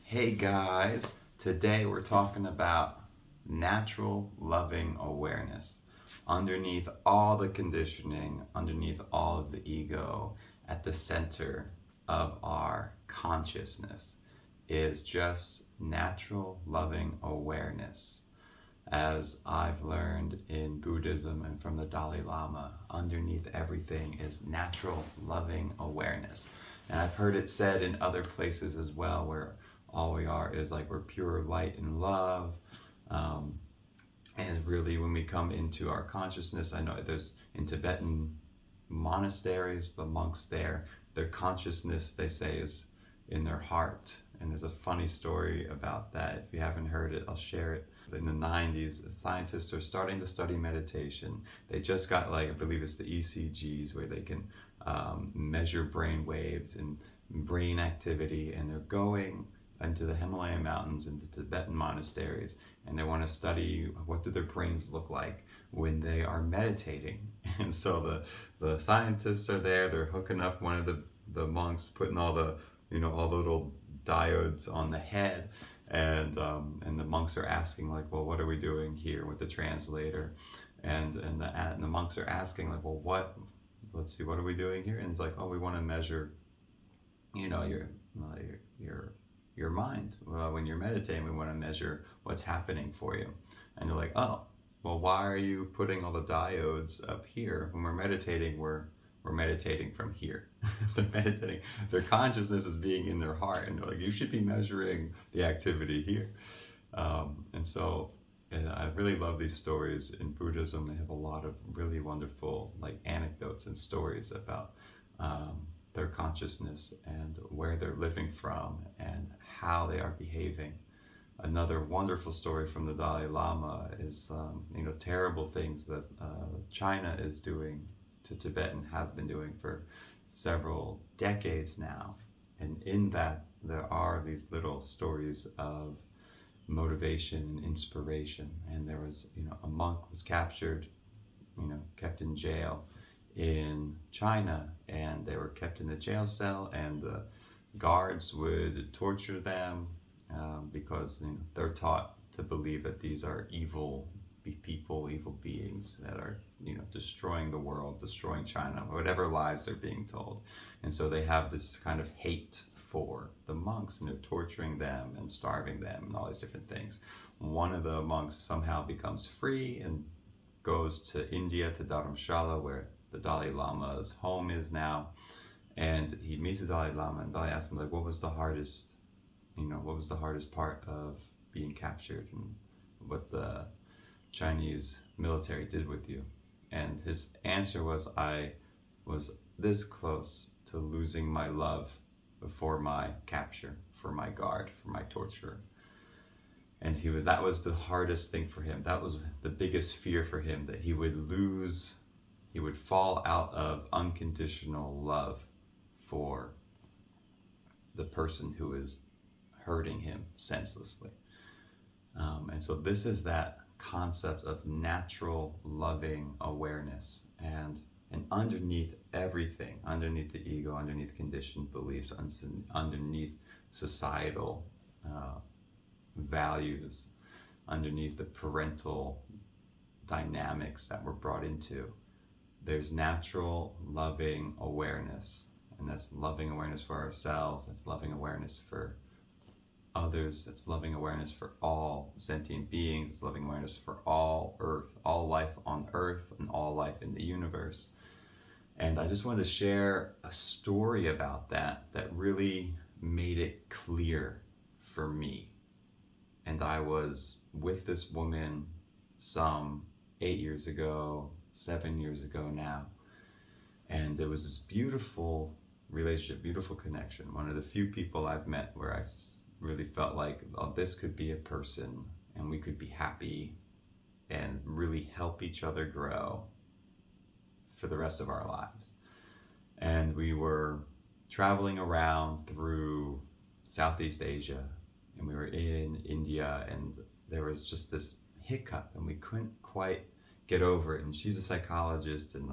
Hey guys, today we're talking about natural loving awareness. Underneath all the conditioning, underneath all of the ego, at the center of our consciousness is just natural loving awareness. As I've learned in Buddhism and from the Dalai Lama, underneath everything is natural loving awareness. And I've heard it said in other places as well, where all we are is like we're pure light and love. Um, and really, when we come into our consciousness, I know there's in Tibetan monasteries, the monks there, their consciousness, they say, is in their heart. And there's a funny story about that. If you haven't heard it, I'll share it. In the 90s, scientists are starting to study meditation. They just got, like, I believe it's the ECGs, where they can measure brain waves and brain activity. And they're going into the Himalayan mountains, into Tibetan monasteries, and they want to study what do their brains look like when they are meditating. And so the scientists are there, they're hooking up one of the monks, putting all the, all the little diodes on the head, and the monks are asking, like, well, what are we doing here, with the translator, and the monks are asking, like, well, let's see, what are we doing here? And it's like, oh, we want to measure, your mind. When you're meditating, we want to measure what's happening for you. And you're like, oh, well, why are you putting all the diodes up here? When we're meditating, we're meditating from here. They're meditating. Their consciousness is being in their heart, and they're like, you should be measuring the activity here. And I really love these stories. In Buddhism, they have a lot of really wonderful, like, anecdotes and stories about their consciousness and where they're living from and how they are behaving. Another wonderful story from the Dalai Lama is, terrible things that China is doing to Tibet and has been doing for several decades now. And in that, there are these little stories of motivation and inspiration. And there was, a monk was captured, kept in jail in China, and they were kept in the jail cell, and the guards would torture them, because they're taught to believe that these are evil people, evil beings that are destroying the world, destroying China, whatever lies they're being told. And so they have this kind of hate for the monks, and they're torturing them and starving them and all these different things. One of the monks somehow becomes free and goes to India, to Dharamshala, where the Dalai Lama's home is now. And he meets the Dalai Lama, and Dalai asks him, like, what was the hardest part of being captured, and what the Chinese military did with you? And his answer was, I was this close to losing my love before my capture, for my guard, for my torturer. And that was the hardest thing for him. That was the biggest fear for him, that he would fall out of unconditional love for the person who is hurting him senselessly. And so this is that concept of natural loving awareness. And underneath everything, underneath the ego, underneath conditioned beliefs, underneath societal values, underneath the parental dynamics that we're brought into, there's natural loving awareness. And that's loving awareness for ourselves, that's loving awareness for others, it's loving awareness for all sentient beings, it's loving awareness for all earth, all life on earth, and all life in the universe. And I just wanted to share a story about that really made it clear for me. And I was with this woman some 8 years ago, 7 years ago now. And there was this beautiful relationship, beautiful connection. One of the few people I've met where I really felt like, oh, this could be a person, and we could be happy and really help each other grow for the rest of our lives. And we were traveling around through Southeast Asia, and we were in India, and there was just this hiccup, and we couldn't quite get over it. And she's a psychologist, and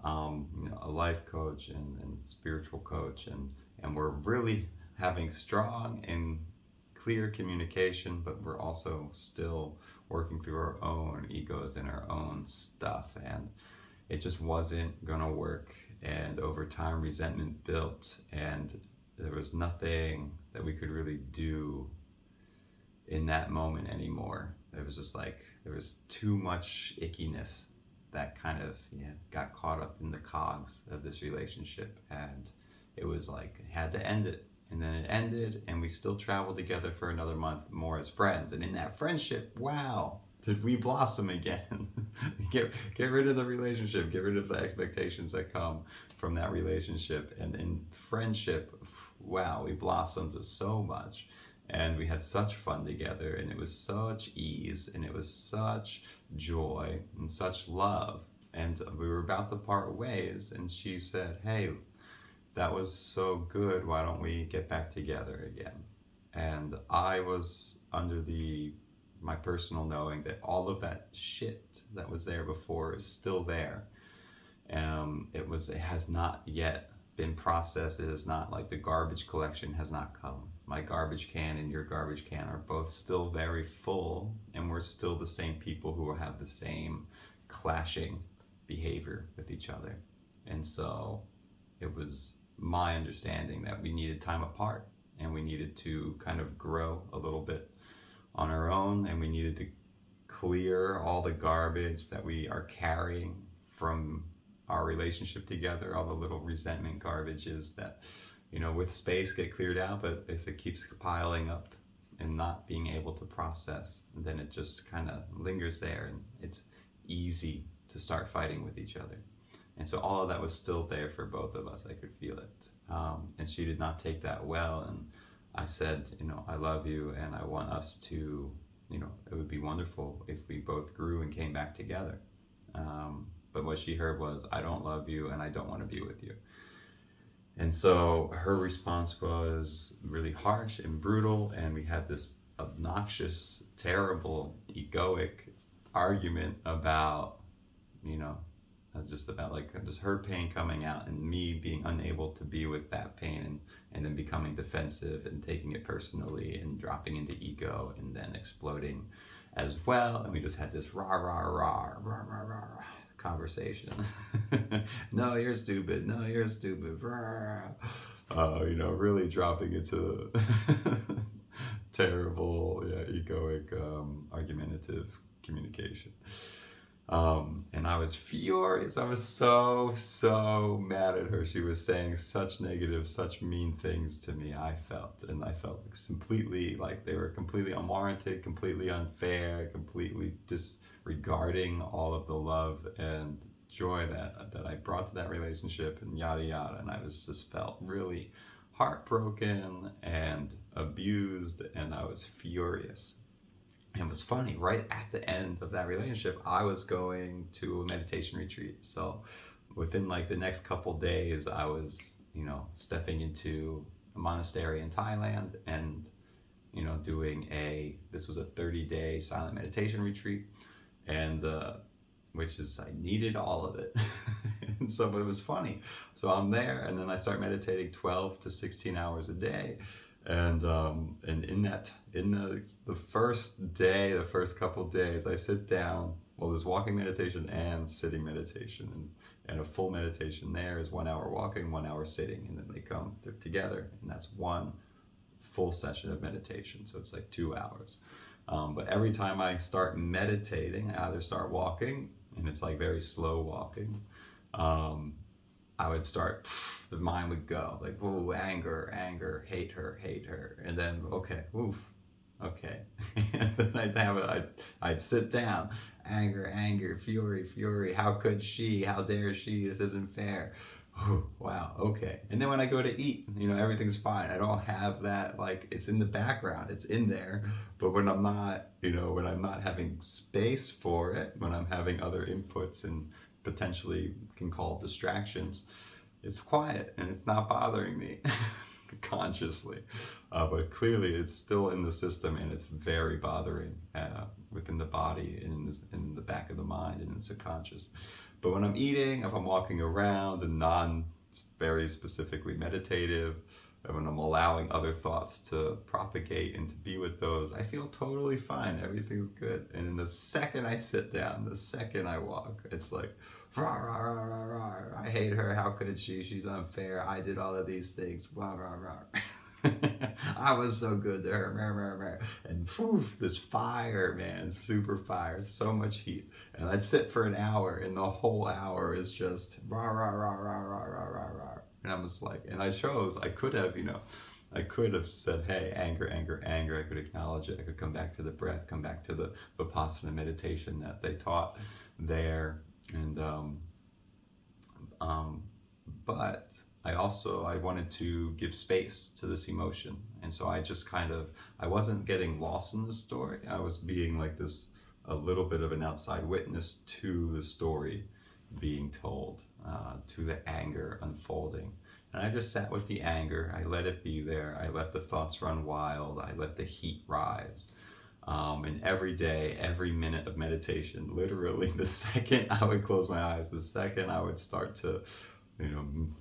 a life coach and spiritual coach, and we're really having strong and clear communication, but we're also still working through our own egos and our own stuff. And it just wasn't gonna work. And over time, resentment built, and there was nothing that we could really do in that moment anymore. It was just like there was too much ickiness that kind of got caught up in the cogs of this relationship, and it was like it had to end it. And then it ended, and we still traveled together for another month more as friends. And in that friendship, wow, did we blossom again? get rid of the relationship, get rid of the expectations that come from that relationship. And in friendship, wow, we blossomed so much. And we had such fun together, and it was such ease, and it was such joy and such love. And we were about to part ways, and she said, "Hey, that was so good. Why don't we get back together again?" And I was under my personal knowing that all of that shit that was there before is still there. It has not yet been processed. It is not like the garbage collection has not come. My garbage can and your garbage can are both still very full, and we're still the same people who have the same clashing behavior with each other. And so it was my understanding that we needed time apart, and we needed to kind of grow a little bit on our own, and we needed to clear all the garbage that we are carrying from our relationship together, all the little resentment garbages that, with space get cleared out, but if it keeps piling up and not being able to process, then it just kind of lingers there, and it's easy to start fighting with each other. And so all of that was still there for both of us. I could feel it. And she did not take that well. And I said, I love you, and I want us to, it would be wonderful if we both grew and came back together. But what she heard was, I don't love you, and I don't want to be with you. And so her response was really harsh and brutal, and we had this obnoxious, terrible, egoic argument about, just about just her pain coming out and me being unable to be with that pain, and then becoming defensive and taking it personally and dropping into ego and then exploding as well. And we just had this rah, rah, rah, rah, rah, rah conversation. No, you're stupid. No, you're stupid. Really dropping into terrible, egoic, argumentative communication. And I was furious. I was so mad at her. She was saying such negative, such mean things to me. I felt completely like they were completely unwarranted, completely unfair, completely disregarding all of the love and joy that I brought to that relationship, and yada yada. And I just felt really heartbroken and abused, and I was furious. And it was funny, right at the end of that relationship, I was going to a meditation retreat. So within the next couple days, I was, stepping into a monastery in Thailand, and, this was a 30-day silent meditation retreat, and I needed all of it. And so it was funny. So I'm there, and then I start meditating 12 to 16 hours a day. And in the first day, the first couple days, I sit down. Well, there's walking meditation and sitting meditation, and a full meditation there is 1 hour walking, 1 hour sitting, and then they come together, and that's one full session of meditation. So it's 2 hours. But every time I start meditating, I either start walking, and it's very slow walking. I would start, the mind would go whoa, anger, hate her, and then okay, and then I'd sit down, anger, fury, how could she, how dare she, this isn't fair. Wow, okay. And then when I go to eat, everything's fine. I don't have that, it's in the background, it's in there. But when I'm not, when I'm not having space for it, when I'm having other inputs and potentially can call distractions, it's quiet and it's not bothering me consciously. But clearly it's still in the system, and it's very bothering within the body, in the back of the mind, and in the subconscious. But when I'm eating, if I'm walking around and very specifically meditative, and when I'm allowing other thoughts to propagate and to be with those, I feel totally fine. Everything's good. And in the second I sit down, the second I walk, it's like, rah, rah, rah, rah, rah. I hate her. How could she? She's unfair. I did all of these things. Rah, rah, rah. I was so good to her. Rah, rah, rah. And poof, this fire, man, super fire, so much heat. And I'd sit for an hour, and the whole hour is just rah, rah, rah, rah, rah, rah, rah, rah. And I was like, and I could have, I could have said, hey, anger, anger, anger. I could acknowledge it. I could come back to the breath, come back to the Vipassana meditation that they taught there. And, but I wanted to give space to this emotion. And so I just I wasn't getting lost in the story. I was being like a little bit of an outside witness to the story being told, to the anger unfolding. And I just sat with the anger. I let it be there. I let the thoughts run wild. I let the heat rise. And every day, every minute of meditation, literally the second I would close my eyes, the second I would start to,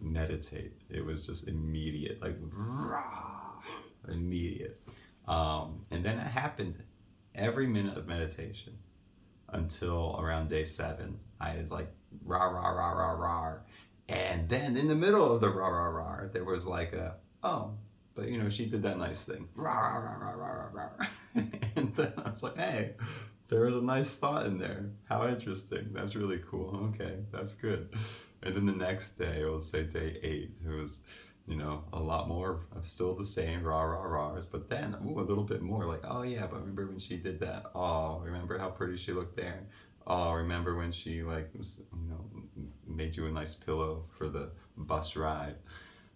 meditate, it was just immediate, like, rah, immediate. And then it happened every minute of meditation until around day 7. I was like, rah, rah, rah, rah, rah. And then in the middle of the rah, rah, rah, there was like oh, but she did that nice thing. Rah, rah, rah, rah, rah, rah, rah. And then I was like, hey, there was a nice thought in there. How interesting. That's really cool. Okay, that's good. And then the next day, I would say day 8, it was, a lot more, still the same rah, rah, rahs, but then, a little bit more like, oh yeah, but remember when she did that? Oh, remember how pretty she looked there? Oh, remember when she made you a nice pillow for the bus ride?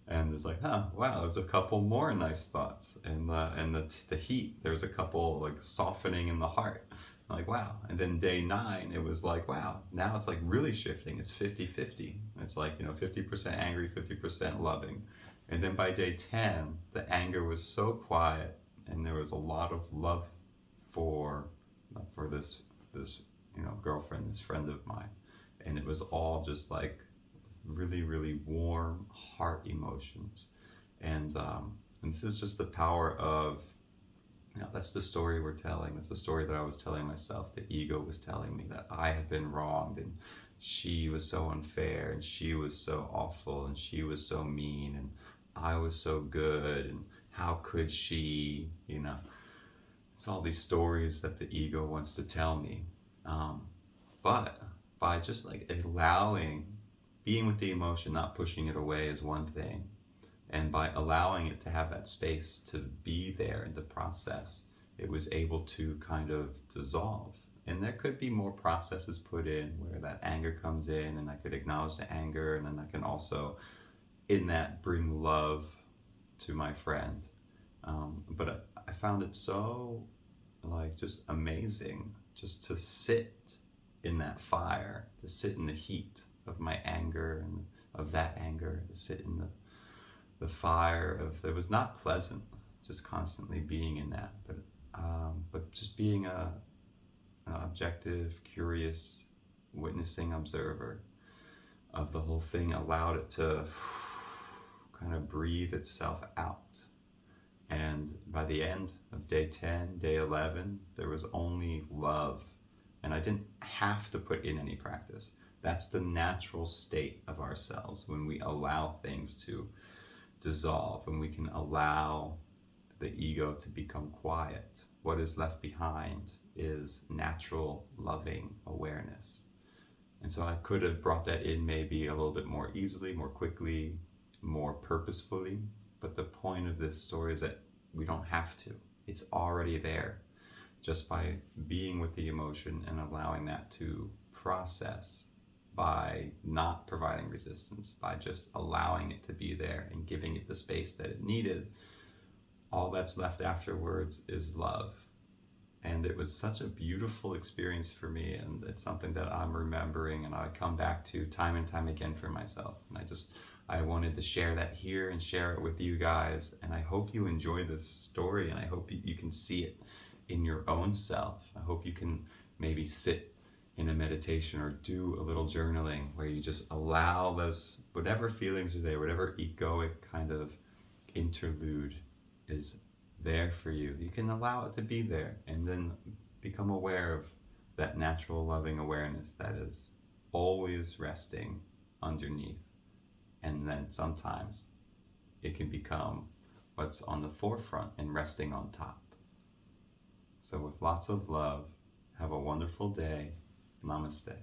And it's like, wow, there's a couple more nice thoughts. And the heat, there's a couple like softening in the heart. Like, wow. And then day 9, it was like, wow, now it's like really shifting. It's 50-50. It's like, 50% angry, 50% loving. And then by day 10, the anger was so quiet, and there was a lot of love for this girlfriend, this friend of mine. And it was all just like really, really warm heart emotions. And this is just the power of, that's the story we're telling. That's the story that I was telling myself. The ego was telling me that I had been wronged, and she was so unfair, and she was so awful, and she was so mean, and I was so good, and how could she, It's all these stories that the ego wants to tell me. But by just like being with the emotion, not pushing it away is one thing. And by allowing it to have that space to be there in the process, it was able to kind of dissolve. And there could be more processes put in where that anger comes in, and I could acknowledge the anger, and then I can also, in that, bring love to my friend. But I found it so, like, just amazing just to sit in that fire, to sit in the heat of my anger and of that anger, to sit in the fire of, it was not pleasant just constantly being in that, but just being an objective, curious, witnessing observer of the whole thing allowed it to kind of breathe itself out. And by the end of day 10, day 11, there was only love. And I didn't have to put in any practice. That's the natural state of ourselves when we allow things to dissolve, and we can allow the ego to become quiet. What is left behind is natural, loving awareness. And so I could have brought that in maybe a little bit more easily, more quickly, more purposefully. But the point of this story is that we don't have to. It's already there. Just by being with the emotion and allowing that to process, by not providing resistance, by just allowing it to be there and giving it the space that it needed, all that's left afterwards is love. And it was such a beautiful experience for me, and it's something that I'm remembering and I come back to time and time again for myself. And I wanted to share that here and share it with you guys, and I hope you enjoy this story, and I hope you can see it in your own self. I hope you can maybe sit in a meditation or do a little journaling where you just allow those, whatever feelings are there, whatever egoic kind of interlude is there for you. You can allow it to be there and then become aware of that natural loving awareness that is always resting underneath. And then sometimes it can become what's on the forefront and resting on top. So, with lots of love, have a wonderful day. Namaste.